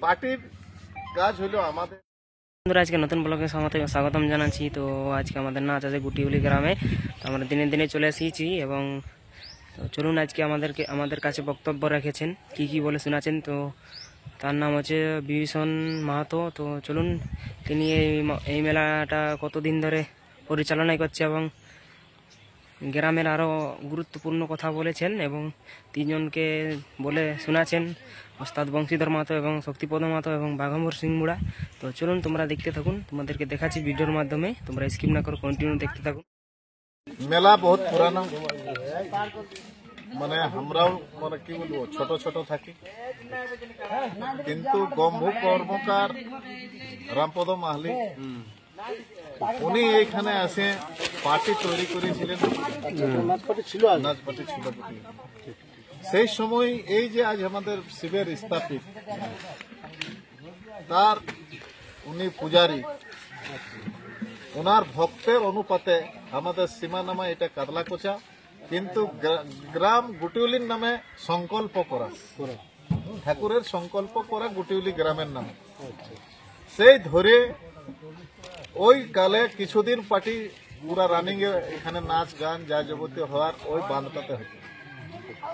পার্টির কাজ হলো আমাদের। বন্ধুরা, আজকে নতুন ব্লগে স্বাগতম জানাচ্ছি। তো আজকে আমাদের নাচ আছে গুটিউলি গ্রামে। তো আমরা দিনে দিনে চলে এসেছি এবং তো চলুন আজকে আমাদের কাছে বক্তব্য রেখেছেন, কি বলে শোনাচ্ছেন। তো তার নাম হচ্ছে বিভীষণ মাহাতো। তো চলুন, তিনি এই মেলাটা কতদিন ধরে পরিচালনা করছে এবং গ্রামের আরও গুরুত্বপূর্ণ কথা বলেছেন এবং তিনজনকে বলে শোনাচ্ছেন, ওস্তাদ বংশীধর মাহাতো এবং শক্তিপদ মাহাতো এবং বাঘম্বর সিং মুড়া। তো চলুন তোমরা দেখতে থাকুন, তোমাদেরকে দেখাচ্ছি ভিডিওর মাধ্যমে, তোমরা স্কিপ না করে কন্টিনিউ দেখতে থাকুন। মেলা বহুত পুরানো, মানে আমরাও মানে কি বলবো ছোট ছোট থাকি, কিন্তু গম্ভু কর্মকার রামপদ মাহালি উনি এইখানে আসে পার্টি তৈরি করেছিলেন, নাচপাটি ছিল। সেই সময় এই যে আজ আমাদের শিবের স্থাপিত, তার উনি পূজারী, ওনার ভক্তের অনুপাতে আমাদের সীমানামা এটা কাদলাকোচা, কিন্তু গ্রাম গুটিউলির নামে সংকল্প করা, ঠাকুরের সংকল্প করা গুটিউলি গ্রামের নামে। সেই ধরে ওই কালে কিছুদিন পার্টি পুরা রানিং এ এখানে নাচ গান যা যাবতীয় হওয়ার ওই বাঁধটাতে হতো।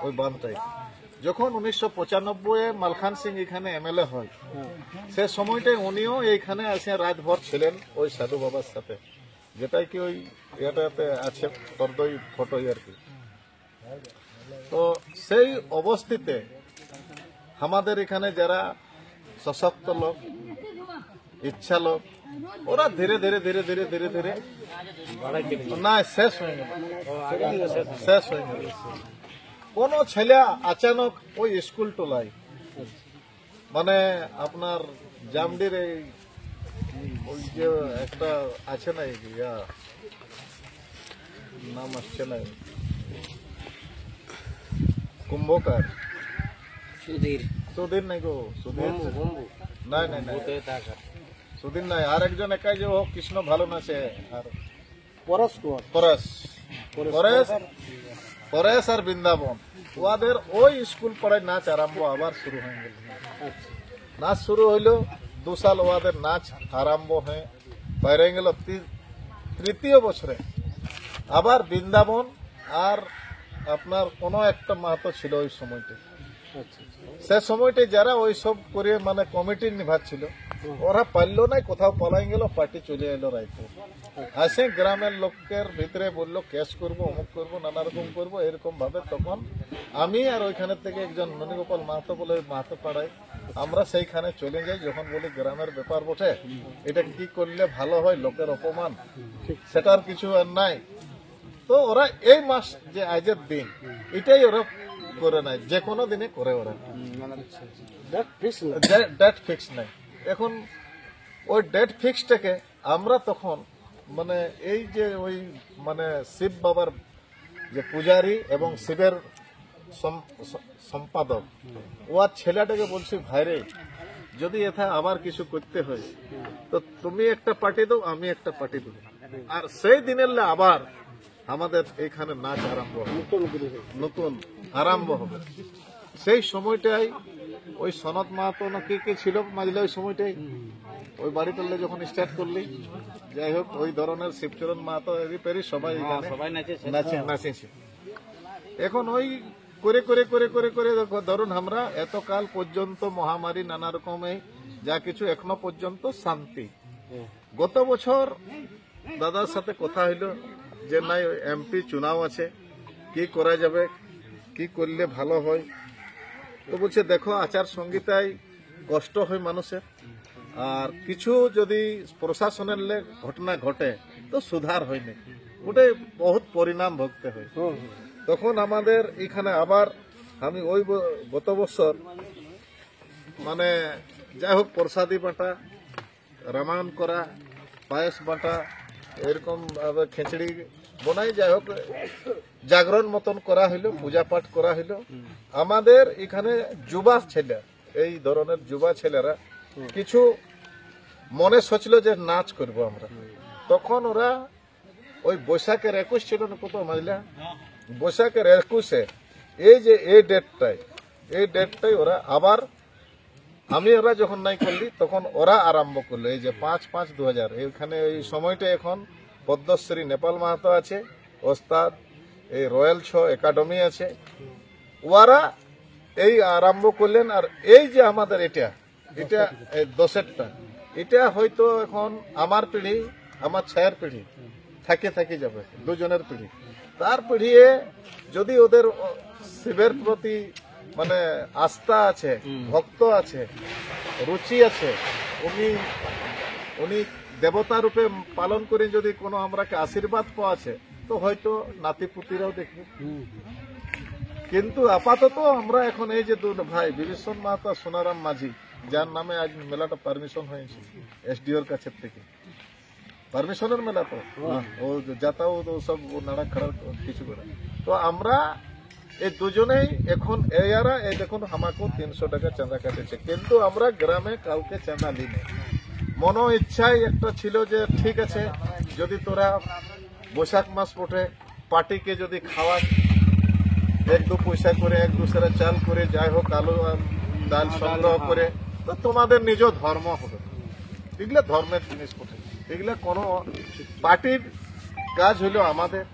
ওই বাঁধটাই যখন 1995 মালখান সিং এখানে এমএলএ হয়, সে সময়টাই উনিও এইখানে এসে রাতভর ছিলেন ওই সাধু বাবার সাথে, যেটাই কি ওই এটাতে আছে তর্দই ফটোই আর কি। তো সেই অবস্থিতে আমাদের এখানে যারা সশক্ত লোক, ইচ্ছা লোক, ওরা ধীরে ধীরে ধীরে ধীরে ধীরে ধীরে না শেষ হয়ে গেল। কোন ছেলে আচানক ওই স্কুল টোলাই, মানে আপনার জামডির এই ওই যে একটা আছে না, নাম আসছে না, কুম্ভকার সুধীর নাই গো, সুধীর নাই নাই নাই, সুধীর নাই, আর একজন একাই যে ও কৃষ্ণ ভালো নাচে, আর পরেশ আর বৃন্দাবন, ওদের ওই স্কুল পড়ায় নাচ আরম্ভ আবার শুরু হয়ে গেল। নাচ শুরু হইল 2 সাল ওদের নাচ আরম্ভ হয়ে বাইরে গেল। তৃতীয় বছরে আবার বৃন্দাবন আর আপনার কোন একটা মাহাতো ছিল ওই সময়টা। সে সময়টাই যারা ওই সব করে মানে কমিটি নিভাচ্ছিল, ওরা পারল না, কোথাও পালাই গেল, পার্টি চলে এলো রায়পুর। আসে গ্রামের লোকের ভিতরে বললো কেস করবো, অমুক করবো, নানা রকম করবো, এরকম ভাবে তখন আমি আর ওইখানে থেকে একজন ননীগোপাল মাহাতো বলে মাহাতো পাড়ায়, আমরা সেইখানে চলে যাই। যখন বলি গ্রামের ব্যাপার বটে, এটা কি করলে ভালো হয়, লোকের অপমান, সেটার কিছু আর নাই। তো ওরা এই মাস যে আজের দিন, এটাই ওরা করে নাই, যে কোনো দিনে করে ওরা, ডেট ফিক্স নাই। এখন ওই ডেট ফিক্সটাকে আমরা তখন মানে এই যে ওই মানে শিব বাবার যে পূজারী এবং শিবের সম্পাদক, ও আর ছেলেটাকে বলছি, ভাইরে যদি এটা আবার কিছু করতে হয় তো তুমি একটা পার্টি দাও, আমি একটা পার্টি দেবো, আর সেই দিনের আবার আমাদের এখানে নাচ আরম্ভ হবে, নতুন আরম্ভ হবে। সেই সময়টাই ওই সনদ মাহাতো না কে ছিল মাঝলে, ওই সময়টাই ওই বাড়িতে যখন স্টার্ট করলি, যাই হোক ওই ধরনের শিবচরণ মাহাতো সবাই নাচেছে। এখন ওই করে করে করে করে করে ধরুন আমরা এতকাল পর্যন্ত মহামারী নানা রকমে যা কিছু এখনো পর্যন্ত শান্তি। গত বছর দাদার সাথে কথা হইল যে নাই এমপি চুনাও আছে, কি করা যাবে, কি করলে ভালো হয়। তো বলছে দেখো আচার সংহিতায় কষ্ট হয় মানুষের, আর কিছু যদি প্রশাসনের ঘটনা ঘটে তো সুধার হয়নি, ওটাই বহুত পরিণাম ভোগতে হয়। তখন আমাদের এখানে আবার আমি ওই গত বছর মানে যাই হোক প্রসাদী বাঁটা, রামায়ণ করা, পায়েস বাঁটা, এরকম খিচড়ি বনাই, যাই হোক জাগরণ মতন করা হইলো, পূজা পাঠ করা হইলো। আমাদের এখানে যুবা ছেলে, এই ধরনের যুবা ছেলেরা কিছু মনে সোচলো যে নাচ করবো আমরা। তখন ওরা ওই বৈশাখের 21 ছিল না কত মাঝলা, বৈশাখের 21-এ এই যে এই ডেটটাই ওরা আবার আমি ওরা যখন নাই করলি তখন ওরা আরম্ভ করলো। এই যে 5/5/2000 এইখানে এই সময়টা এখন পদ্মশ্রী নেপাল মাহাতো আছে, ওস্তাদ এই রয়্যাল ছ একাডেমি আছে, ওরা এই আরম্ভ করলেন। আর এই যে আমাদের এটা এটা এই 10টা, এটা হয়তো এখন আমার পিঢ়ি, আমার ছায়ের পিঢ়ি থাকে যাবে, দুজনের পিঢ়ি। তার পিঢ়িয়ে যদি ওদের শিবের প্রতি মানে আস্থা আছে, ভক্ত আছে, রুচি আছে, উনি দেবতা রূপে পালন করে যদি কোনো আমরাকে আশীর্বাদ পাওয়া আছে, তো হয়তো নাতিপুতিরাও দেখবে। কিন্তু আপাতত আমরা এখন এই যে দুই ভাই বিভীষণ মাহাতো আর সোনারাম মাঝি, যার নামে আজ মেলাটা পারমিশন হয়েছে এসডিওর কাছে থেকে, পারমিশনের মেলা তো ও যাতাও সব নাড়া খাড়া কিছু করে। তো আমরা এই দুজনেই এখন এরা এই দেখুন আমাকেও 300 টাকা চাঁদা কাটেছে, কিন্তু আমরা গ্রামে কাউকে চাঁদা নিই না। মনো ইচ্ছাই একটা ছিল যে ঠিক আছে যদি তোরা বৈশাখ মাস পটে পার্টিকে যদি খাওয়া 1-2 পয়সা করে 1-2 সেরা চাল করে যাই হোক আলু ডাল সংগ্রহ করে, তো তোমাদের নিজ ধর্ম হবে। এগুলা ধর্মের জিনিস পটে, এগুলা কোনো পার্টির কাজ হলো আমাদের।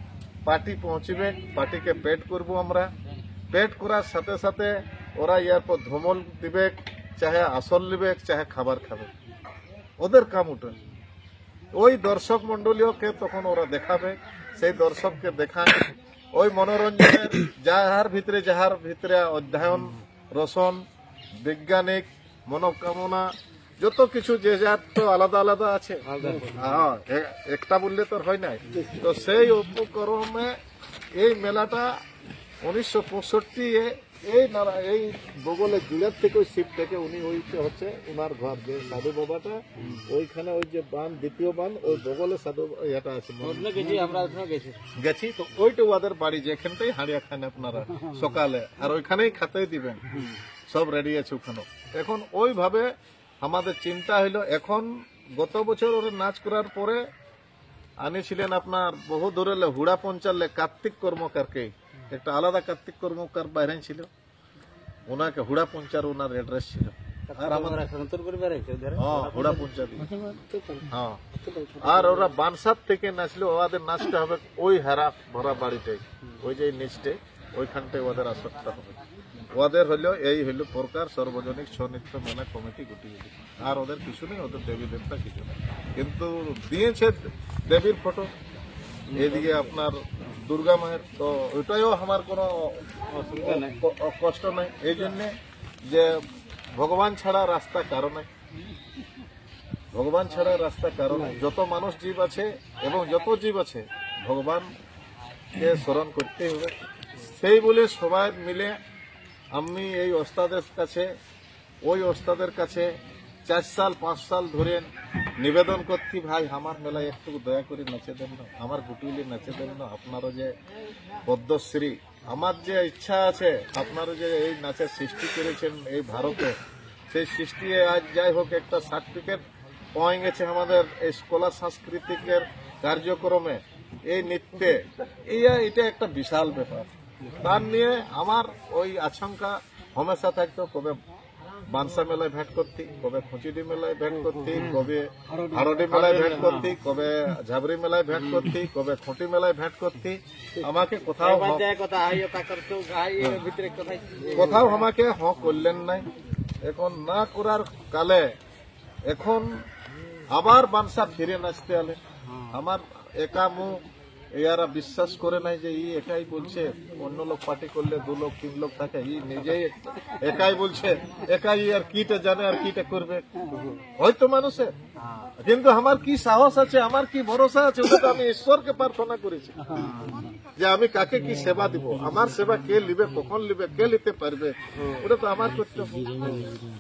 পার্টি পৌঁছবে, পার্টিকে পেড করব আমরা, পেড করার সাথে সাথে ওরা ইয়ার পর ধমল দিবে, চাহে আসল নিবে, চাহে খাবার খাবে, ওদের কাম ওটা। ওই দর্শক মন্ডলীয়কে তখন ওরা দেখাবে, সেই দর্শককে দেখায় ওই মনোরঞ্জনের যাহার ভিতরে অধ্যয়ন, রসন, বৈজ্ঞানিক মনোকামনা যত কিছু যে যার তো আলাদা আলাদা আছে, হ্যাঁ একটা বললে তো হয় নাই। তো সেই উপক্রমে এই মেলাটা 1965 এই বগলে জুড়ার থেকে ওই শিব থেকে উনি ওইটা হচ্ছে ওনার ঘর, যে সাধু বাবাটা ওইখানে ওই যে বান দ্বিতীয় বান ওই বগলে সাধু এটা আছে গেছি। তো ওইটা ওদের বাড়ি, যেখানটাই হাঁড়িয়া খান আপনারা সকালে, আর ওইখানেই খাতে দিবেন, সব রেডি আছে ওখানে। এখন ওইভাবে আমাদের চিন্তা হইলো। এখন গত বছর ওরা নাচ করার পরে আনিছিলেন আপনার বহু দূরে হুড়া পঞ্চালে কার্তিক কর্মকারকে, একটা আলাদা কার্তিক কর্মকার বাইরে ছিল, ওনাকে হুড়া পঞ্চার ওনার অ্যাড্রেস ছিল। আর আমাদের হুড়া পঞ্চার, হ্যাঁ। আর ওরা বানসাত থেকে নাচলো, ওদের নাচটা হবে ওই হেরা ভরা বাড়িটাই, ওই যে নিচটে ওইখানটায় ওদের আসরটা হবে। ওদের হলো এই হইলো প্রকার সর্বজনিক ছৌ নৃত্য মেলা কমিটি গুটিয়ে, আর ওদের কিছু নেই, ওদের দেবী দেবতা কিছু নেই। কিন্তু দিয়েছে দেবীর ফটো, এদিকে আপনার দুর্গা মায়ের, তো ওইটাও আমার কোনো কষ্ট নাই। এই জন্যে যে ভগবান ছাড়া রাস্তা কারো নাই, ভগবান ছাড়া রাস্তা কারো নাই। যত মানুষ জীব আছে এবং যত জীব আছে ভগবানকে স্মরণ করতে হবে। সেই বলে সবাই মিলে আমি এই ওস্তাদের কাছে, ওই ওস্তাদের কাছে 4 সাল 5 সাল ধরে নিবেদন করছি, ভাই আমার মেলায় একটু দয়া করে নাচে দেন না, আমার গুটুলি নাচে দেন না। আপনারা যে পদ্মশ্রী, আমার যে ইচ্ছা আছে, আপনারা যে এই নাচের সৃষ্টি করেছেন এই ভারতে, সেই সৃষ্টি আজ যাই হোক একটা সার্টিফিকেট পাওয়া গেছে আমাদের এই কলা সাংস্কৃতিকের কার্যক্রমে, এই নৃত্যে, এটা একটা বিশাল ব্যাপার। তার নিয়ে আমার ওই আশঙ্কা হমেশা থাকতো, কবে বানসা মেলায় ভেট করতি, কবে খুঁচিডি মেলায় ভেট করতি, কবে হারডি মেলায় ভেট করতি, কবে ঝাবরি মেলায় ভেট করতি, কবে খুঁটি মেলায় ভেট করতি। আমাকে কোথাও আমাকে করলেন নাই। এখন না করার কালে এখন আবার বানসা ফিরে নাচতে আলে। আমার একা মুখ এরা বিশ্বাস করে নাই যে ই একাই বলছে, অন্য লোক পার্টি করলে 2 লোক 3 লোক থাকে, ই নিজেই একাই বলছে, একাই আর কিটা জানে আর কিটা করবে হয়তো মানুষের। কিন্তু আমার কি সাহস আছে, আমার কি ভরসা আছে, ওটা আমি ঈশ্বরকে প্রার্থনা করেছি যে আমি কাকে কি সেবা দিব, আমার সেবা কে লিবে, কখন লিবে, কে নিতে পারবে, ওটা তো আমার কর্তব্য।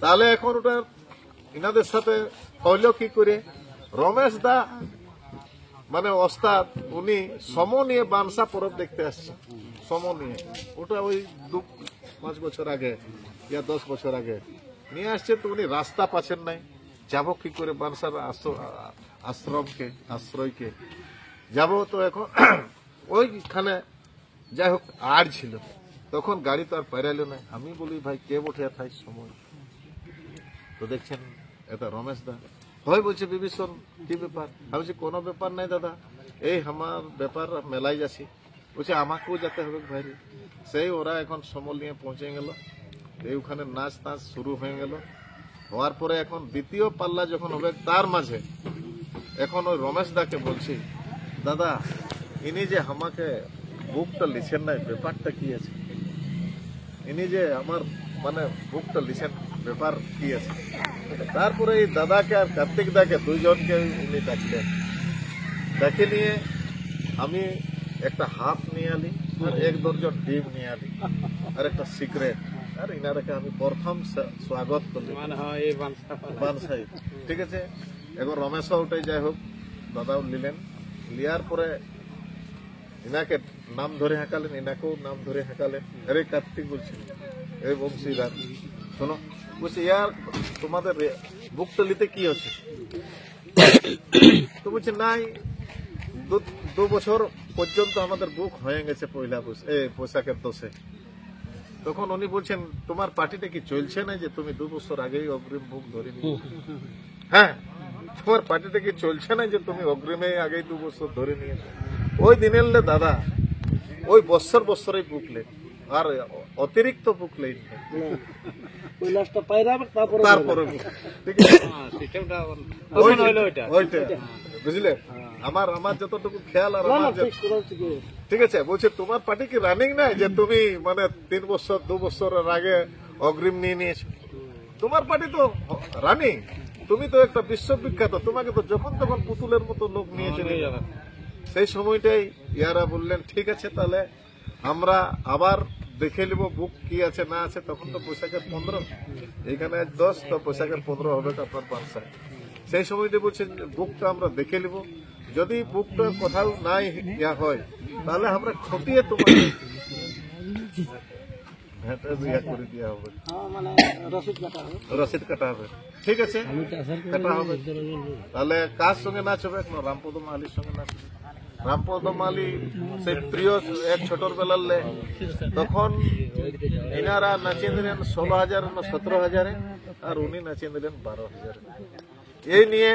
তাহলে এখন ওটা ইনাদের সাথে হইল কি করে, রমেশ দা মানে ওস্তাদ, উনি সম নিয়ে বানসা পরব দেখতে আসছে, সম নিয়ে। ওটা ওই 2-5 বছর আগে ইয়া 10 বছর আগে নিয়ে আসছে। তো উনি রাস্তা পাচ্ছেন নাই, যাবো কি করে বানসার আশ্রয়কে যাব। তো এখন ওইখানে যাই হোক আড় ছিল, তখন গাড়ি তো আর পাইরাইল না। আমি বলি ভাই কে বঠে থাই সময়, তো দেখছেন এটা রমেশ দা হয় বলছে বিভীষণ কি ব্যাপার আমি বলছি কোনো ব্যাপার নাই দাদা এই আমার ব্যাপার মেলাই যাচ্ছি বলছে আমাকেও যেতে হবে ভাইরে সেই ওরা এখন সমল নিয়ে পৌঁছে গেল এই ওখানে নাচ টাচ শুরু হয়ে গেল হওয়ার পরে এখন দ্বিতীয় পাল্লা যখন হবে তার মাঝে এখন ওই রমেশ দাকে বলছি দাদা ইনি যে আমাকে বুকটা লিখেন নাই ব্যাপারটা কি আছে ইনি যে আমার মানে বুকটা লিখেন ব্যাপার কি আছে তারপরে এই দাদাকে আর কার্তিক দাকে দুইজনকে উনি ডাকলেন ডেকে নিয়ে আমি একটা হাফ নিয়ে আলি আর 1 দর্জন ডিম নিয়ে আলি আর একটা সিগারেট আর ইনারাকে আমি প্রথম স্বাগত করলি বানসাই ঠিক আছে এখন রমেশও ওটাই যাই হোক দাদাও নিলেন লিয়ার পরে ইনাকে নাম ধরে হাঁকালেন ইনাকেও নাম ধরে হাঁকালেন আরে কার্তিক বলছি এই বংশীদার শোনো বলছি ইয়ার তোমাদের বুকটা নিতে কি হচ্ছে তো বলছে নাই 2 বছর পর্যন্ত আমাদের বুক হয়ে গেছে পয়লা পোশাকের দোষে তখন উনি বলছেন তোমার পার্টিটা কি চলছে না যে তুমি 2 বছর আগেই অগ্রিম বুক ধরে নিয়ে হ্যাঁ তোমার পার্টিটা কি চলছে না যে তুমি অগ্রিমে আগেই 2 বছর ধরে নিয়েছো ওই দিনের দাদা ওই বছরেই বুক লেন আর অতিরিক্ত বুক লেন তারপরে ঠিক আছে ওইটা বুঝলে আমার যতটুকু খেয়াল আর আমার ঠিক আছে বলছে তোমার পার্টি কি রানিং নাই যে তুমি মানে 3 বছর 2 বছরের আগে অগ্রিম নিয়ে নিয়েছো তোমার পার্টি তো রানিং তুমি তো একটা বিশ্ববিখ্যাত তোমাকে তো যখন তখন পুতুলের মতো লোক নিয়ে চলে যাবে সেই সময়টাই ইয়ারা বললেন ঠিক আছে তাহলে আমরা আবার দেখে নিব বুক কি আছে না আছে তখন তো পোশাকের 15 এখানে 10 তো পোশাকের 15 হবে আপনার পাঁচশায় সেই সময়টা বলছেন বুকটা আমরা দেখে নিব যদি বুকটা কোথাও নাই ইয়া হয় তাহলে আমরা খতিয়ে তোমাকে করে দেওয়া হবে রসিদ কাটা হবে ঠিক আছে কাটা হবে তাহলে কার সঙ্গে নাচ হবে রামপদ মাহালির সঙ্গে নাচ হবে রামপদ মাহালি সেই প্রিয় এক ছোটর বেলালে তখন ইনারা নাচিয়ে দিলেন 16,000 না 17,000 আর উনি নাচিয়ে দিলেন 12,000 এই নিয়ে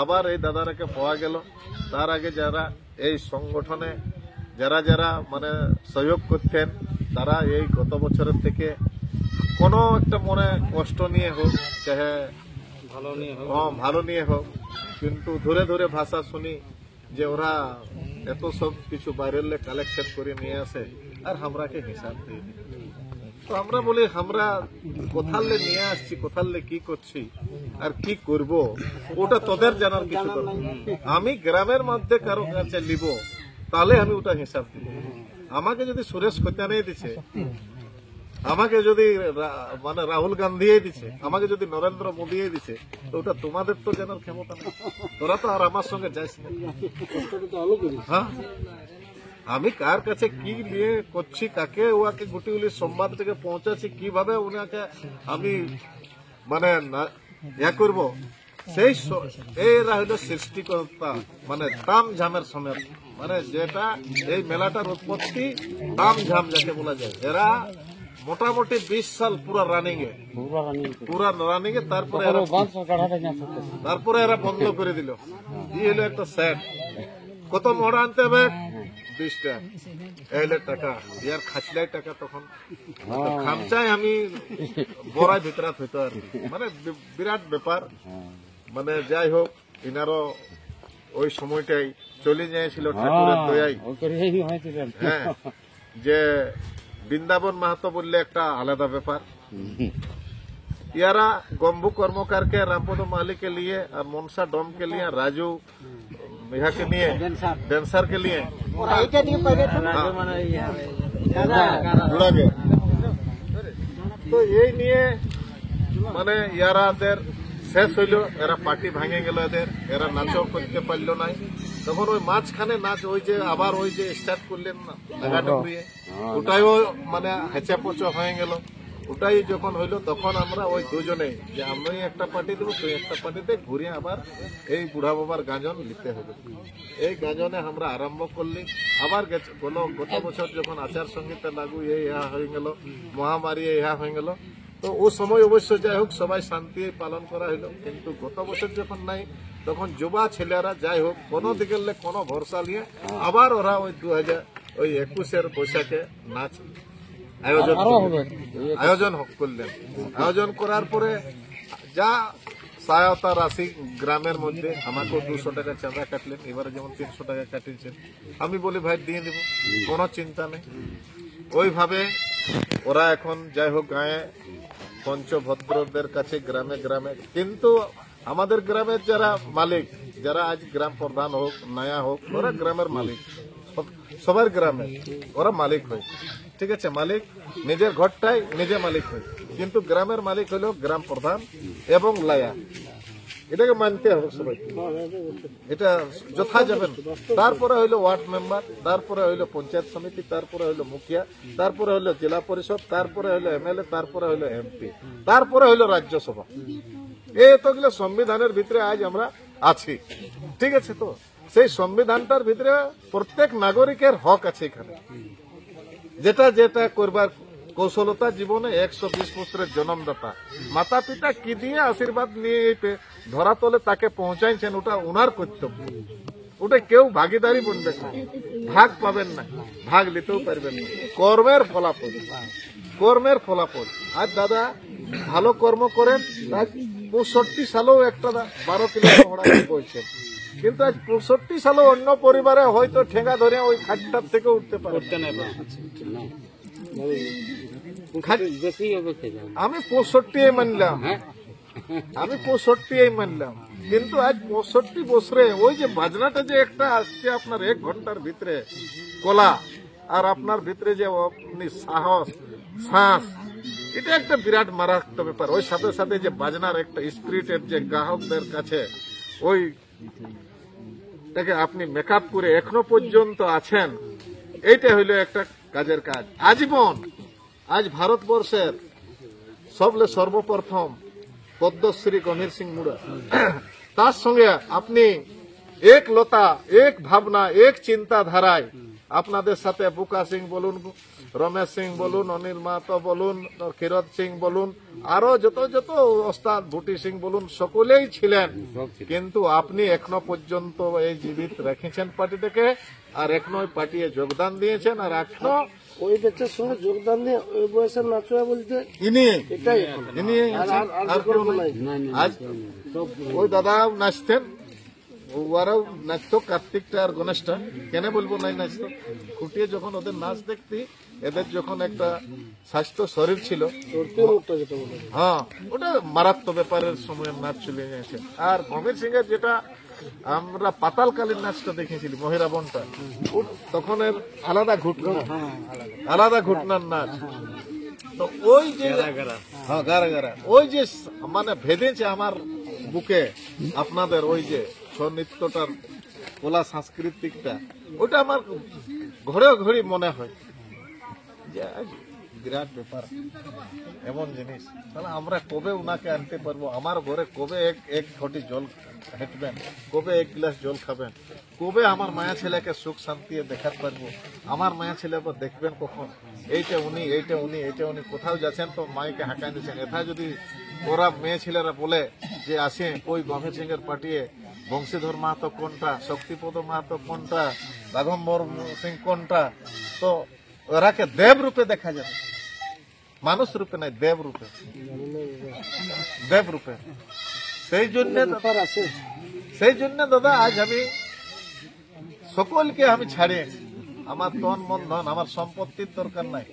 আবার এই দাদারাকে পাওয়া গেল তার আগে যারা এই সংগঠনে যারা মানে সহযোগ করতেন তারা এই গত বছরের থেকে কোনো একটা মনে কষ্ট নিয়ে হোক চাহে ভালো নিয়ে হোক কিন্তু ধরে ধরে ভাষা শুনি যে ওরা এত সব কিছু বাইরের কালেকশন করে নিয়ে আসে আর আমরাকে হিসাব দিয়ে তো আমরা বলি আমরা কোথালে নিয়ে আসছি কোথালে কি করছি আর কি করব ওটা তোদের জানার কিছু আমি গ্রামের মধ্যে কারো কাছে নিব তাহলে আমি ওটা হিসাব দিব আমাকে যদি সুরেশ খতিয়ানে দিছে আমাকে যদি মানে রাহুল গান্ধী দিছে আমাকে যদি নরেন্দ্র মোদী দিছে তো ওটা তোমাদের তো জানার ক্ষমতা নেই তোরা তো আর আমার সঙ্গে যাইস না হ্যাঁ আমি কার কাছে কি নিয়ে করছি কাকে ওকে গুটিগুলি সংবাদ থেকে পৌঁছাচ্ছি কিভাবে ওনাকে আমি মানে ইয়া করবো সেই এরা হইল সৃষ্টিকর্তা মানে তাম ঝামের সময় মানে যেটা এই মেলাটার উৎপত্তি তাম ঝাম যাকে বলা যায় এরা মোটামুটি 20 সাল পুরা রানিং এ তারপরে এরা বন্ধ করে দিল এই হলো একটা সেট কত মোড়া আনতে হবে 20টা এলে টাকা ইয়ার খাচলাই টাকা তখন খামচায় আমি বড়াই ভিতরাত হইতো আর মানে বিরাট ব্যাপার মানে যাই হোক ইনারও ওই সময়টাই চলে যাইছিল ঠাকুরের দয়াই হ্যাঁ যে বৃন্দাবন মাহাতো বললে একটা আলাদা ব্যাপার ইয়ারা গম্বু কর্মকারকে রামপদ माली के लिए और मनसा डोम के लिए राजू यहाँ के लिए डेंसर के लिए जुड़ा गया तो यही নিয়ে মানে ইয়ারাদের শেষ হইল এরা পার্টি ভাঙে গেল এরা নাচও করতে পারলো নাই তখন ওই মাঝখানে নাচ ওই যে আবার ওই যে স্টার্ট করলেন ডাকাডুকরিয়ে ওটাইও মানে হেঁচা পচা হয়ে গেল ওটাই যখন হইলো তখন আমরা ওই দুজনে যে আমি একটা পার্টি দেবো তুই একটা পার্টিতে ঘুরিয়ে আবার এই বুড়া বাবার গাঁজন নিতে হবে এই গাঁজনে আমরা আরম্ভ করলি আবার গত বছর যখন আচার সংহিতা লাগু ইহা হয়ে গেল মহামারী ইহা হয়ে গেল তো ও সময় অবশ্য যাই হোক সবাই শান্তি পালন করা হলো, কিন্তু গত বছর যখন নাই তখন যুবা ছেলেরা যাই হোক কোনো দিকে কোনো ভরসা নিয়ে আবার ওরা ওই 2021 বৈশাখে নাচ আয়োজন করলেন। আয়োজন করার পরে যা সহায়তা রাশি গ্রামের মধ্যে আমাকেও 200 টাকা চাঁদা কাটলেন, এবারে যেমন 300 টাকা কাটিয়েছেন। আমি বলি ভাই দিয়ে দেব, কোনো চিন্তা নেই। ওইভাবে ওরা এখন যাই হোক গায়ে পঞ্চভদ্রদের কাছে গ্রামে গ্রামে, কিন্তু আমাদের গ্রামের যারা মালিক, যারা আজ গ্রাম প্রধান হোক নয়া হোক, ওরা গ্রামের মালিক, সবার গ্রামে ওরা মালিক হয়। ঠিক আছে, মালিক নিজের ঘরটাই নিজে মালিক হয়, কিন্তু গ্রামের মালিক হলো গ্রাম প্রধান এবং লায়া। এটাকে মানতে হবে সবাই, এটা যথা যাবেন। তারপরে হইলো ওয়ার্ড মেম্বার, তারপরে হইলো পঞ্চায়েত সমিতি, তারপরে হইলো মুখিয়া, তারপরে হইলো জেলা পরিষদ, তারপরে হইলো এমএলএ, তারপরে হইলো এমপি, তারপরে হইলো রাজ্যসভা। এতগুলো সংবিধানের ভিতরে আজ আমরা আছি। ঠিক আছে, তো সেই সংবিধানটার ভিতরে প্রত্যেক নাগরিকের হক আছে এখানে, যেটা যেটা করবার কৌশলতা জীবনে 120 বছরের জন্মদাতা মাতা পিতা কি দিয়ে আশীর্বাদ নিয়ে ধরা তলে তাকে পৌঁছাইছেন, ওটা ওনার কর্তব্য। ওটা কেউ ভাগিদারি বলবেন না, ভাগ পাবেন না, ভাগ নিতেও পারবেন না। কর্মের ফলাফল, কর্মের ফলাফল। আর দাদা ভালো কর্ম করেন, আজ 65 সালেও একটা 12 কিলো বলছেন, কিন্তু আজ 65 সালেও অন্য পরিবারে হয়তো ঠেঙ্গা ধরে ওই খাটটার থেকে উঠতে পারে। আমি 65 মানলাম, আমি 65 মানলাম, কিন্তু আজ 65 বছরে ওই যে বাজনাটা যে একটা আসছে আপনার 1 ঘন্টার ভিতরে কলা, আর আপনার ভিতরে যে আপনি সাহস শ্বাস, এটা একটা বিরাট মারাত্মক ব্যাপার। ওই সাথে সাথে যে বাজনার একটা স্পিরিটের যে গ্রাহকদের কাছে ওইটাকে আপনি মেকআপ করে এখনো পর্যন্ত আছেন, এইটা হইলো একটা কাজের কাজ আজীবন। আজ ভারতবর্ষের সর্বপ্রথম পদ্মশ্রী গম্ভীর সিং মুড়া, তার সঙ্গে আপনি এক লতা, এক ভাবনা, এক চিন্তাধারায় আপনাদের সাথে বুকা সিং বলুন, রমেশ সিং বলুন, অনিল মাহাতো বলুন, ক্ষীরত সিং বলুন, আরো যত যত ওস্তাদ ভুটি সিং বলুন, সকলেই ছিলেন। কিন্তু আপনি এখনো পর্যন্ত এই জীবিত রেখেছেন পার্টিটাকে, আর এখনো ওই পার্টি যোগদান দিয়েছেন, আর এখনো ওই ব্যাচের সঙ্গে যোগদান দিয়ে ওই বয়সের নাচুয়া বলতে ইনি এটাই ইনি আর কোনো নাই। আজ ওই দাদাও নাচতেন, ওরাও নাচতো, কার্তিকটা আর গণেশটা, কেন বলবো নাই নাচতো। খুঁটিয়ে যখন ওদের নাচ দেখতি, এদের যখন একটা স্বাস্থ্য শরীর ছিল, হ্যাঁ ওটা মারাত্মক ব্যাপারের সময় নাচ চলে গেছে। আর গম্ভীর সিং এর যেটা আমরা পাতালকালীন নাচটা দেখেছিলি, মহিরাবনটা, তখন এর আলাদা ঘটনা, আলাদা ঘটনার নাচ। তো ওই যে হ্যাঁ গারা গারা, ওই যে মানে ভেদেছে আমার বুকে আপনাদের ওই যে ছৌ নৃত্যটার কলা সাংস্কৃতিকটা, ওটা আমার ঘরে ঘরে মনে হয় যে বিরাট ব্যাপার, এমন জিনিস। তাহলে আমরা কবে উনাকে আনতে পারবো আমার ঘরে, কবে এক ঘটি জল হেঁটবেন, কবে 1 গ্লাস জল খাবেন, কবে আমার মায়া ছেলেকে সুখ শান্তি দেখাতে পারবো। আমার মায়া ছেলে দেখবেন কখন, এইটা উনি, এইটা উনি, এইটা উনি, কোথাও যাচ্ছেন তো মাইকে হাঁকাই দিচ্ছেন। এটা যদি ওরা মেয়ে ছেলেরা বলে যে আসে ওই গম্ভীর সিং এর পাঠিয়ে বংশীধর মাহাতো কোনটা, শক্তিপদ মাহাতো কোনটা, রাঘম্বর সিং কোনটা, তো ওরাকে দেব রূপে দেখা যাবে, মানুষ রূপে নাই, দেব রূপে, দেব রূপে। সেই জন্য দাদা আজ আমি সকলকে আমি ছাড়ি, আমার তন মন ধন, আমার সম্পত্তির দরকার নাই।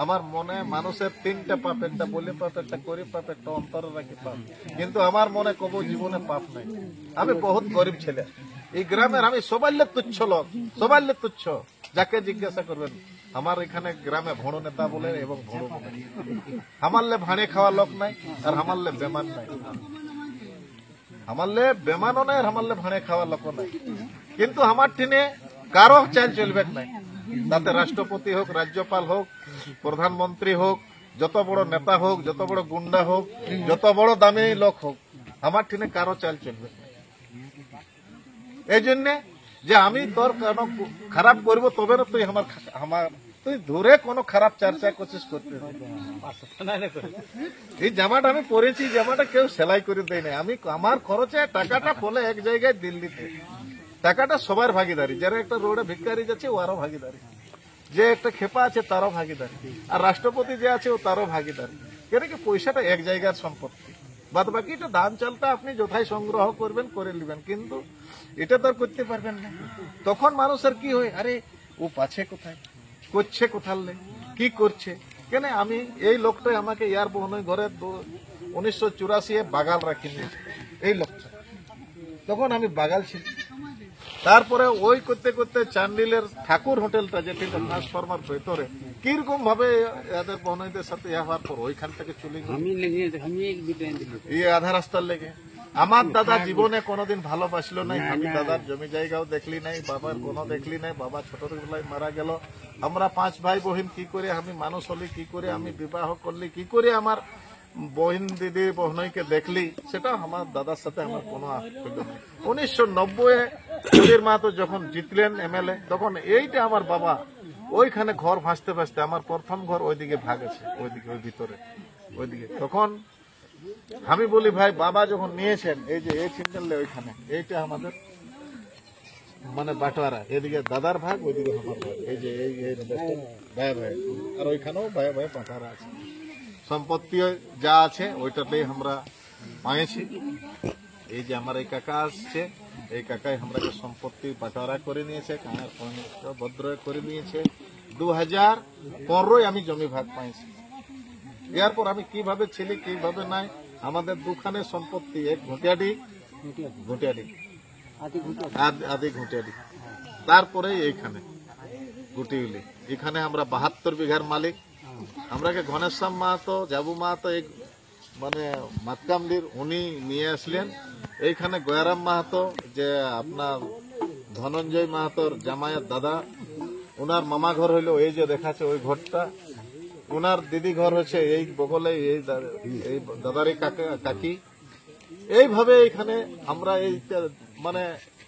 আমার মনে মানুষের 3টা পাপ, একটা বলে পাপ, একটা করে পাপ, একটা অন্তরে রাখি পাপ, কিন্তু আমার মনে কবো জীবনে পাপ নাই। আমি বহুত গরিব ছেলে এই গ্রামের, আমি সবাইলে তুচ্ছ লোক, সবাইলে তুচ্ছ। যাকে জিজ্ঞাসা করবেন আমার এখানে গ্রামে ভোড়ো নেতা বলে এবং ভোড়ো বলে, আমারলে ভাঁড়ে খাওয়া লোক নাই, আর আমারলে বেমান নাই, আমারলে বেমানও নাই, আর আমারলে ভাঁড়ে খাওয়া লোক নাই। কিন্তু আমার টিনে কারো চাল চলবে নাই, তাতে রাষ্ট্রপতি হোক, রাজ্যপাল হোক, প্রধানমন্ত্রী হোক, যত বড় নেতা হোক, যত বড় গুন্ডা হোক, যত বড় দামি লোক হোক, আমার টিনে কারো চাল চলবে না। এই জন্য যে আমি তোর কেন খারাপ করবো, তবে না তুই আমার তুই দূরে কোনো খারাপ চর্চা করছিস করতে এই জামাটা আমি পরেছি, জামাটা কেউ সেলাই করে দেয় না, আমি আমার খরচে টাকাটা ফলে এক জায়গায় দিল্লিতে, টাকাটা সবার ভাগিদারি, যারা একটা রোডে ভিক্ষারি যাচ্ছে ওরও ভাগিদারি, যে একটা খেপা আছে তারও ভাগিদারি, আর রাষ্ট্রপতি যে আছে ও তারও ভাগিদারি। কেন কি পয়সাটা এক জায়গার সম্পত্তি, বাদ বাকি এটা ধান চালটা আপনি যথাই সংগ্রহ করবেন করে নেবেন, কিন্তু এটা তো আর করতে পারবেন না। তখন মানুষের কি হয়, আরে ও পাছে কোথায়, করছে কোথাল কি করছে, কেন আমি এই লোকটাই আমাকে ইয়ার বহনই ঘরে 1984 বাগাল রাখি নিয়েছে এই লোকটা, তখন আমি বাগাল ছিল। তারপরে ওই করতে করতে চান্ডিলের ঠাকুর হোটেলটা যেটি ট্রান্সফরমার ভেতরে কিরকম ভাবে এদের বনইদের সাথে হওয়ার পর ওইখান থেকে চলে গেল এই আধা রাস্তার লেগে। আমার দাদা জীবনে কোনোদিন ভালোবাসলো নাই, আমি দাদার জমি জায়গাও দেখলি নাই, বাবার কোনো দেখলি নাই, বাবা ছোটবেলায় মারা গেল। আমরা 5 ভাই বোন কি করে আমি মানুষ হলি, কি করে আমি বিবাহ করলি, কি করে আমার বহিন দিদি বহনইকে দেখলি, সেটা আমার দাদার সাথে আমার কোনো আশ্চর্য নেই। 1990 সুধীর মাহাতো যখন জিতলেন এমএলএ, তখন এইটা আমার বাবা ওইখানে ঘর ভাসতে ভাসতে, আমার প্রথম ঘর ওইদিকে ভাগ আছে, ওইদিকে ওই ভিতরে ওইদিকে। তখন আমি বলি ভাই বাবা যখন নিয়েছেন এই যে এই চিন্তালে ওইখানে, এইটা আমাদের মানে বাটোয়ারা, এদিকে দাদার ভাগ ওইদিকে আমার ভাগ, এই যে এই ভাই ভাই, আর ওইখানেও ভাই ভাই বাটোয়ারা আছে। সম্পত্তি যা আছে ওইটাতেই আমরা পাইছি। এই যে আমার এই কাকা আসছে, এই কাকাই আমরা সম্পত্তি বাটোয়ারা করে নিয়েছে, কানার ভদ্র করে নিয়েছে। 2015 আমি জমি ভাগ পাইছি। এরপর আমি কিভাবে ছিলি কিভাবে নাই, আমাদের দুখানে সম্পত্তি, এক ঘুটিয়াডি আদি ঘুটিয়াডি, তারপরে এইখানে গুটিগুলি, এখানে আমরা 72 বিঘার মালিক। আমরাকে ঘনেশ্যাম মাহাতো, জাবু মাহাতো এই মানে মাতকামলির উনি নিয়ে আসলেন। এইখানে গয়ারাম মাহাতো যে আপনার ধনঞ্জয় মাহাতোর জামাইয়ের দাদা, উনার মামা ঘর হইলো এই যে দেখাচ্ছে ওই ঘরটা, উনার দিদি ঘর হচ্ছে এই বগলে, এই দাদারই কাকি। এইভাবে এখানে আমরা এই মানে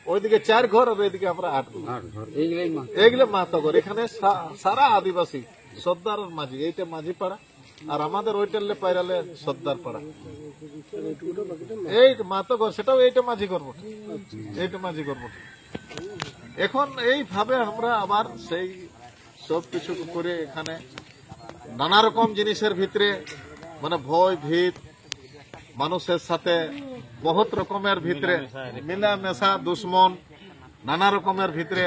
ওইদিকে 4 ঘর আর এইদিকে আমরা 8 ঘর, এইগুলো মাহাতো ঘর। এখানে সারা আদিবাসী, সর্দার আর মাঝি, এইটা মাঝি পাড়া, আর আমাদের ওইটালে পাইরালে সর্দার পাড়া, এই মাহাতো ঘর, সেটাও এইটা মাঝি ঘর বটে, এইটা মাঝি ঘর বটে। এখন এইভাবে আমরা আবার সেই সব কিছু করে এখানে নানা রকম জিনিসের ভিতরে মানে ভয় ভীত, মানুষের সাথে বহুত রকমের ভিতরে মিলামেশা, দুশ্মন, নানা রকমের ভিতরে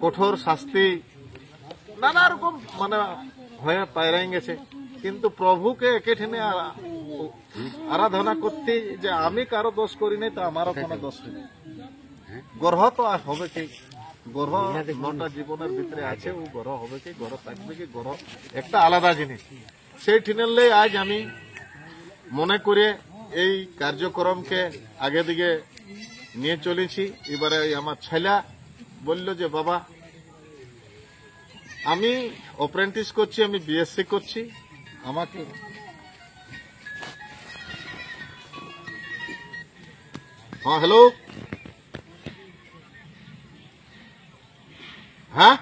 কঠোর শাস্তি, নানা রকম মানে হয়ে পায়রাই গেছে। কিন্তু প্রভুকে একেঠিনে আরাধনা করতে যে আমি কারো দোষ করি নাই, তো আমারও কোনো দোষ নেই। গ্রহ তো আর হবে কি, গ্রহ 9টা জীবনের ভিতরে আছে, ও গ্রহ হবে কি, গ্রহ থাকবে কি, গ্রহ একটা আলাদা জিনিস। সেই ঠিনেলে আজ আমি মনে করে এই কার্যক্রমকে আগে দিকে নিয়ে চলেছি। এবারে আমার ছেলে বলল যে বাবা আমি অ্যাপ্রেন্টিস করছি, আমি বিএসসি করছি, আমাকে হ্যাঁ হ্যালো হ্যাঁ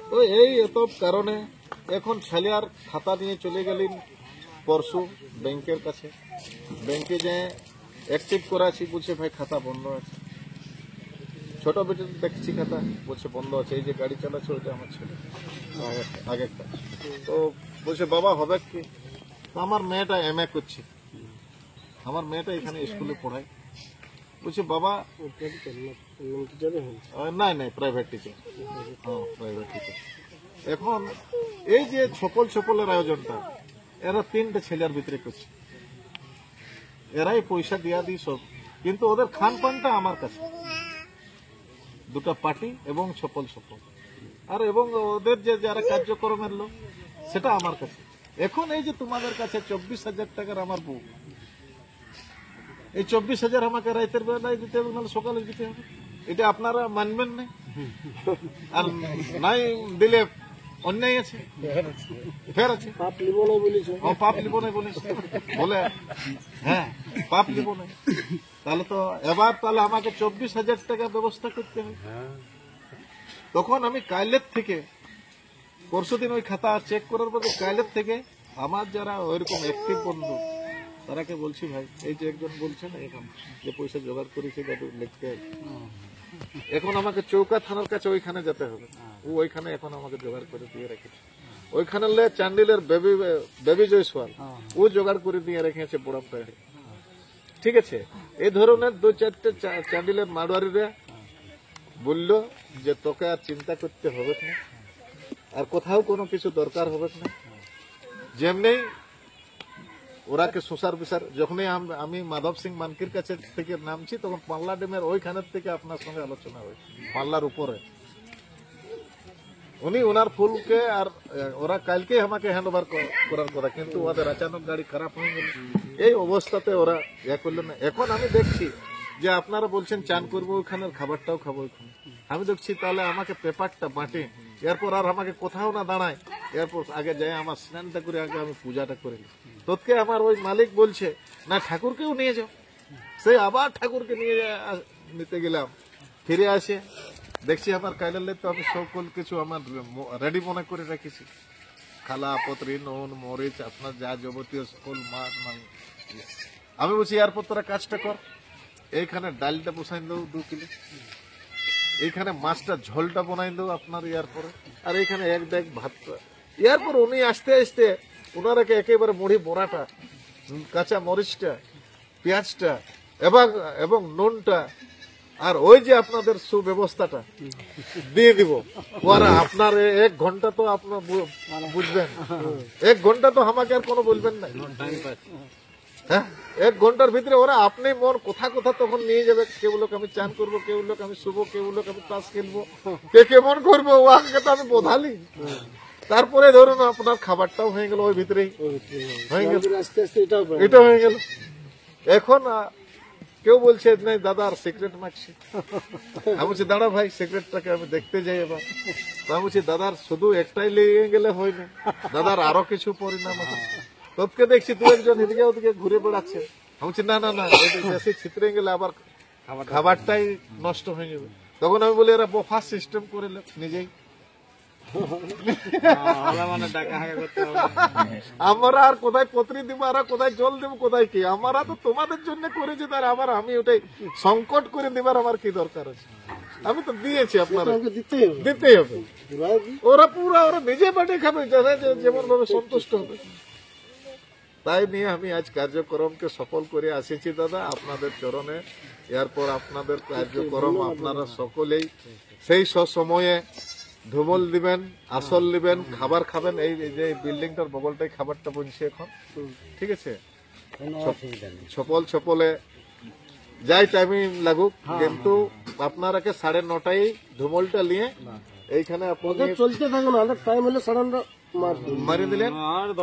তো এই এত কারণে এখন ছেলে আর খাতা নিয়ে চলে গেলেন পরশু ব্যাংকের কাছে। ব্যাংকে যে অ্যাক্টিভ করাছি, বলছে ভাই খাতা বন্ধ আছে। ছোট বেটে দেখছি খাতা, বলছে বন্ধ আছে। এই যে গাড়ি চালাচ্ছে ওইটা আমার ছেলে আগেরটা। তো বলছে বাবা হবে কি, আমার মেয়েটা এমএ করছে, আমার মেয়েটা এখানে স্কুলে পড়ায়। বলছে বাবা নাই নাই প্রাইভেট টিচার, হ্যাঁ প্রাইভেট টিচার। এখন এই যে ছপলের আয়োজনটা এরা 3টে ছেলের ভিতরে করছে, এরাই পয়সা দিয়া দিই সব, কিন্তু ওদের খান পানটা আমার কাছে, 2টা পার্টি এবং ছপল আর এবং ওদের যে যারা কার্যক্রমের লোক সেটা আমার কাছে। এখন এই যে তোমাদের কাছে 24,000 টাকার আমার বউ, এই 24,000 আমাকে রাতের বেলায় দিতে হবে, নাহলে সকালে দিতে হবে। এটা আপনারা মানবেন না, আর নাই দিলে অন্যায় আছে ফের আছে পাপ লিব না বলেছে ও পাপ লিব না বলেছে বলে হ্যাঁ পাপ লিব না তাহলে তো এবার তাহলে আমাকে 24,000 টাকা ব্যবস্থা করতে হবে তখন আমি কাইলের থেকে পরশুদিন ওই খাতা চেক করার পর কাইলের থেকে আমার যারা ওইরকম অ্যাক্টিভ বন্ধু তারাকে বলছি ভাই এই যে একজন বলছেন এখন যে পয়সা জোগাড় করেছে দাদু লিখতে হবে এখন আমাকে চৌকা থানার কাছে ওইখানে যেতে হবে ও ওইখানে এখন আমাকে জোগাড় করে দিয়ে রেখেছে ওইখানে চান্ডিলের বেবি জয়সওয়াল ও জোগাড় করে দিয়ে রেখেছে বড় পাহাড়ে ঠিক আছে এই ধরনের 2-4টে চান্ডিলের মারোয়ারিরা বললো যে তোকে আর চিন্তা করতে হবে না আর কোথাও কোনো কিছু দরকার হবে না যেমনি ওরাকে সুসার বিসার যখনই আমি মাধব সিং মানকির কাছে থেকে নামছি তখন পাল্লা ড্যামের ওইখানের থেকে আপনার সঙ্গে আলোচনা হয় পাল্লার উপরে উনি ওনার ফুলকে আর ওরা কালকে আমাকে হ্যান্ড ওভার করার কথা কিন্তু ওদের আচানক গাড়ি খারাপ হয়ে গেল এই অবস্থাতে ওরা ইয়া করলেন না এখন আমি দেখছি যে আপনারা বলছেন চান করবো ওইখানের খাবারটাও খাবো ওইখানে আমি দেখছি তাহলে আমাকে পেপারটা বাঁটে এরপর আর আমাকে কোথাও না দাঁড়ায় এরপর আগে যাই আমার স্নানটা করে আগে আমি পূজাটা করে তোকে আমার ওই মালিক বলছে না ঠাকুরকেও নিয়ে যাও সে আবার ঠাকুরকে নিতে গেলাম ফিরে আসে দেখছি আমার কাইলালে তো আমি সকল কিছু আমার রেডি মনে করে রেখেছি খালা পত্রী নুন মরিচ আপনার যা যাবতীয় সকল মাছ মাংস আমি বলছি এরপর তোরা কাজটা কর এইখানে ডালটা বসাই দেবো 2 কিলো এইখানে মাছটা ঝোলটা বানাই দেবো আপনার ইয়ার পরে আর এইখানে এক ব্যাগ ভাতটা এরপর উনি আস্তে আস্তে ওনারাকে একেবারে মুড়ি বড়াটা কাঁচা মরিচটা পেঁয়াজটা এবং নুনটা আর ওই যে আপনাদের সুব্যবস্থাটা দিয়ে দিব ওরা আপনার 1 ঘন্টা তো আপনার বুঝবেন 1 ঘন্টা তো আমাকে আর কোনো বলবেন না হ্যাঁ 1 ঘন্টার ভিতরে ওরা আপনি মন কোথা কোথা তখন নিয়ে যাবে কেউ লোক আমি চান করবো কেউ লোক আমি শুবো কেউ লোক আমি তাস খেলবো কে কেমন করবো ওকে তো আমি বোঝালি তারপরে ধরুন আপনার খাবারটাও হয়ে গেল ওই ভিতরেই হয়ে গেল আস্তে আস্তে এটা হয়ে গেল এখন কেউ বলছে নাই দাদা আর সিগারেট মাগছি আমি বলছি দাঁড়া ভাই সিগারেটটাকে আমি দেখতে যাই এবার আমি বলছি দাদার শুধু একটাই লেগে গেলে হয় না দাদার আরো কিছু পরিণাম আছে তোকে দেখছি তুই একজন এদিকে ওদিকে ঘুরে বেড়াচ্ছে আমি বলছি না না না বেশি ছিতরে গেলে আবার খাবারটাই নষ্ট হয়ে যাবে তখন আমি বলি এরা বফা সিস্টেম করে নিজেই আমরা আর কোথায় পত্রী দিব আর কোথায় জল দেবো কোথায় কি আমরা তো তোমাদের জন্য করেছি তার আবার আমি ওটাই সংকট করে দিবার আমার কি দরকার আছে আমি তো দিয়েছি আপনারা দিতেই হবে ওরা নিজে পাঠিয়ে খাবে যেমন ভাবে সন্তুষ্ট হবে তাই নিয়ে আমি আজ কার্যক্রমকে সফল করে আসেছি দাদা আপনাদের চরণে এরপর আপনাদের কার্যক্রম আপনারা সকলেই সেই সময়ে ধুমল দিবেন আসল দিবেন খাবার খাবেন এই যে বিল্ডিংটার বগলটাই খাবারটা বলছি এখন ঠিক আছে ছপলে যাই টাইমিং লাগুক কিন্তু আপনারাকে 9:30টায় ধুমলটা নিয়ে এইখানে চলতে থাকুন টাইম হলে 9:30 মারি দিলেন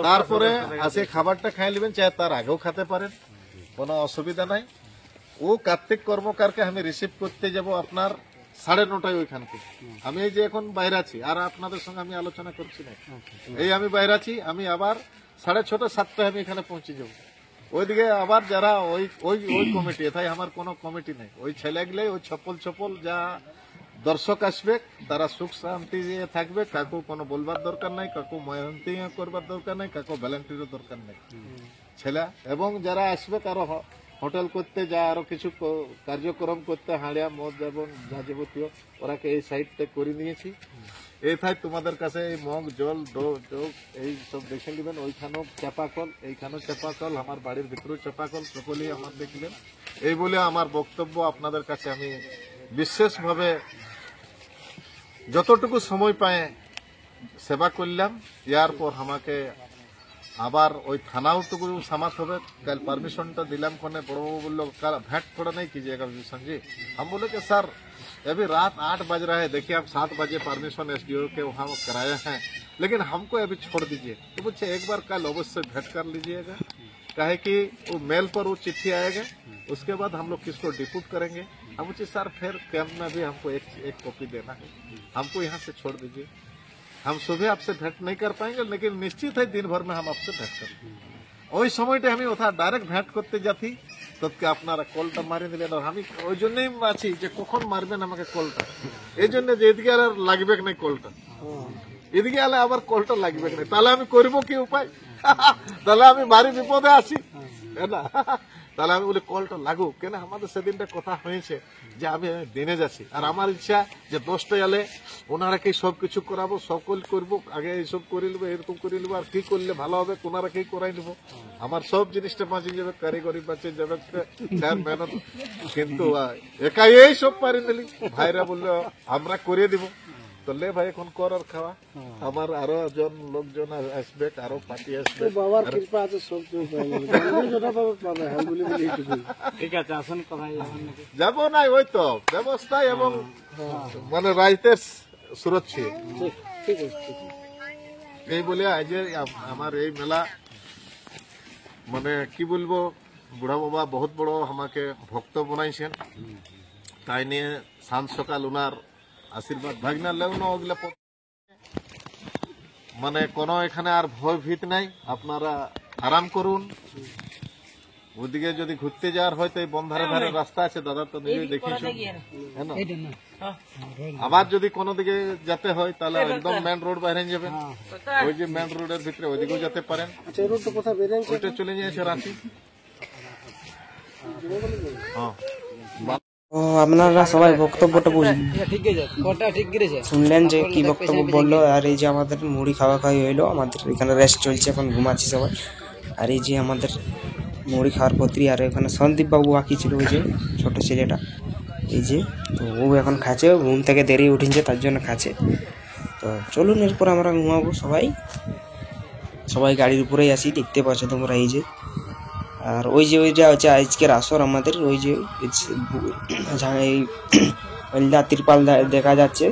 তারপরে আসে খাবারটা খাই নেবেন চাই তার আগেও খেতে পারেন কোনো অসুবিধা নাই ও কার্তিক কর্মকারকে আমি রিসিভ করতে যাব আপনার 9:30টায় ওইখান থেকে আমি এই যে এখন বাইরে আছি আর আপনাদের সঙ্গে আমি আলোচনা করছি না এই আমি বাইরে আছি আমি আবার 6:30 7টায় আমি এখানে পৌঁছে যাব ওইদিকে আবার যারা ওই ওই ওই কমিটি এথায় আমার কোনো কমিটি নেই ওই ছেলেগুলো ওই ছপল যা দর্শক আসবে তারা সুখ শান্তি থাকবে কাকু কোনো বলবার দরকার নাই কাকু ময়ন্তি করবার দরকার নাই কাকু ভ্যালেন্টিয়ারও দরকার নেই ছেলে এবং যারা আসবে কারো হোটেল করতে যা আরো কিছু কার্যক্রম করতে হাড়িয়া মদ এবং যা যাবতীয় ওরাকে এই সাইডটা করে নিয়েছি এইথায় তোমাদের কাছে এই মগ জল ডোক এই সব দেখে নেবেন ওইখানেও চাপাকল এইখানেও চাপাকল আমার বাড়ির ভিতরেও চাপাকল সকলেই আমার দেখলেন এই বলে আমার বক্তব্য আপনাদের কাছে আমি বিশেষভাবে যতটুকু সময় পায় সেবা করলাম ইয়ার পর আমাকে আবার ওই থানাও টুকু সামাত হবে कल परमिशनটা দিলাম কোনে বড়বাবু বললো भेंट थोड़ा नहीं कीजिएगा विभूषण जी हम बोले कि सर अभी रात 8 बज रहा है देखिए आप 7 बजे परमिशन एसडीओ के वहाँ कराए हैं लेकिन हमको अभी छोड़ दीजिए तो मुझे एक बार कल अवश्य भेंट कर लीजिएगा काहे कि वो मेल पर वो चिट्ठी आएगा उसके बाद हम लोग किसको डिप्यूट करेंगे हम मुझे सर फिर कैंप में भी हमको एक कॉपी देना है हमको यहाँ से छोड़ दीजिए हम सुबह आपसे भेंट नहीं कर पाएंगे लेकिन निश्चित है दिन भर में हम आपसे भेंट करेंगे ওই সময়টা আমি ওথা ডাইরেক্ট ভেট করতে যাচ্ছি তৎকে আপনারা কলটা মারি দিলেন আর আমি ওই জন্যই আছি যে কখন মারবেন আমাকে কলটা এই জন্য যে এদিকে আর লাগবে না কলটা এদিকে আলে আবার কলটা লাগবে না তাহলে আমি করব কি উপায় তাহলে আমি ভারী বিপদে আছি না তাহলে আমি বলি কলটা লাগুক কেন আমাদের সেদিনটা কথা হয়েছে যে আমি দিনে যাচ্ছি আর আমার ইচ্ছা যে 10টায় এলে ওনারাকেই সবকিছু করাবো সকল করবো আগে এইসব করে নেবো এরকম করে নেবো আর কি করলে ভালো হবে ওনারাকেই করাই নেবো আমার সব জিনিসটা বাঁচিয়ে যাবে কারিগরি বাঁচিয়ে যাবে স্যার মেহনত কিন্তু একাই এই সব পারি নিলি ভাইরা বললো আমরা করে দিব তো লে ভাই এখন কর আর খাওয়া আমার আরো জন লোকজন আসবে আরো পার্টি আসবে বাবার কৃপা আছে সব কিছু পাই যাবে যেটা পাবে পাবে হ্যাঁ বলি বলি এইটুকু ঠিক আছে আসুন কোথায় যাবো না ওই তো ব্যবস্থা এবং মানে রাইতের সুরক্ষা ঠিক ঠিক আছে ঠিক আছে। এই বলে আজ আমার এই মেলা মানে কি বলবো বুড়া বাবা বহুত বড় আমাকে ভক্ত বানাইছেন তাই নিয়ে সান সকাল উনার আশীর্বাদ ভাগনা লেও না ওগুলা মানে কোনো এখানে আর ভয় ভীত নাই আপনারা আরাম করুন ওদিকে যদি ঘুরতে যাওয়ার হয় তো এই বন্ধারে ধারে রাস্তা আছে দাদা তো নিজেই দেখিয়েছো হ্যাঁ না? আবার যদি কোনো দিকে যেতে হয় তাহলে একদম মেন রোড বাইরে যাবেন ওই যে মেন রোডের ভিতরে ওইদিকেও যেতে পারেন আচ্ছা এই রোডটা কোথায় বেরেন ওইটা চলে যাচ্ছে রাঁচি হ্যাঁ তো আপনারা সবাই বক্তব্যটা ঠিক আছে কোটা ঠিক গিরেছে শুনলেন যে কি বক্তব্য বললো আর এই যে আমাদের মুড়ি খাওয়া খাওয়াই হইলো আমাদের এখানে রেস্ট চলছে এখন ঘুমাচ্ছি সবাই আর এই যে আমাদের মুড়ি খাওয়ার পত্রী আর এখানে সন্দীপ বাবু বাকি ছিল ওই যে ছোট ছেলেটা এই যে তো ও এখন খাচ্ছে ঘুম থেকে দেরি উঠেছে তার জন্য খাচ্ছে তো চলুন এরপর আমরা ঘুমাবো সবাই সবাই গাড়ির উপরেই আসি দেখতে পাচ্ছ তোমরা এই যে আর ওই যে ওইটা হচ্ছে আজকের আসর আমাদের ওই যে এই হলদা তিরপাল দেখা যাচ্ছে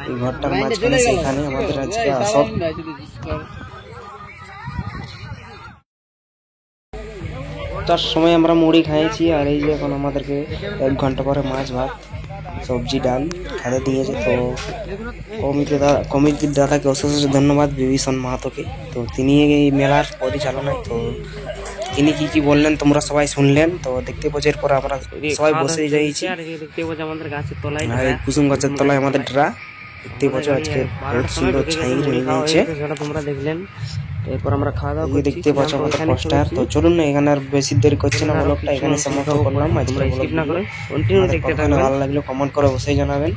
এই ঘরটার মাঝখানে সেখানে আমাদের আজকে আসর তার সময় আমরা মুড়ি খাইছি আর এই যে এখন আমাদেরকে 1 ঘন্টা পরে মাছ ভাত সবজি ডাল খেতে দিয়েছে তো কমিটির দাদাকে অশেষ ধন্যবাদ বিভীষণ মাহাতোকে তো তিনি এই মেলার পরিচালনায় তো তিনি কি বললেন তোমরা সবাই শুনলেন তো দেখতে পাচ্ছ এরপর আমরা সবাই বসে যাইছি দেখতে পাচ্ছ আমাদের গাছের তলায় কুসুম গাছের তলায় আমাদের ড্রা দেখতে পাচ্ছ আজকে বহুত সুন্দর ছাই রয়েছে সেটা তোমরা দেখলেন এরপর আমরা খাওয়া দাওয়া করে দেখতে পাচ্ছ আমাদের পোস্টার তো চলুন না এখানে আর বেশি দেরি করছি না ব্লগটা এখানে সমাপ্ত করলাম আজকে স্কিপ না করে কন্টিনিউ দেখতে থাকবেন ভালো লাগলে কমেন্ট করে অবশ্যই জানাবেন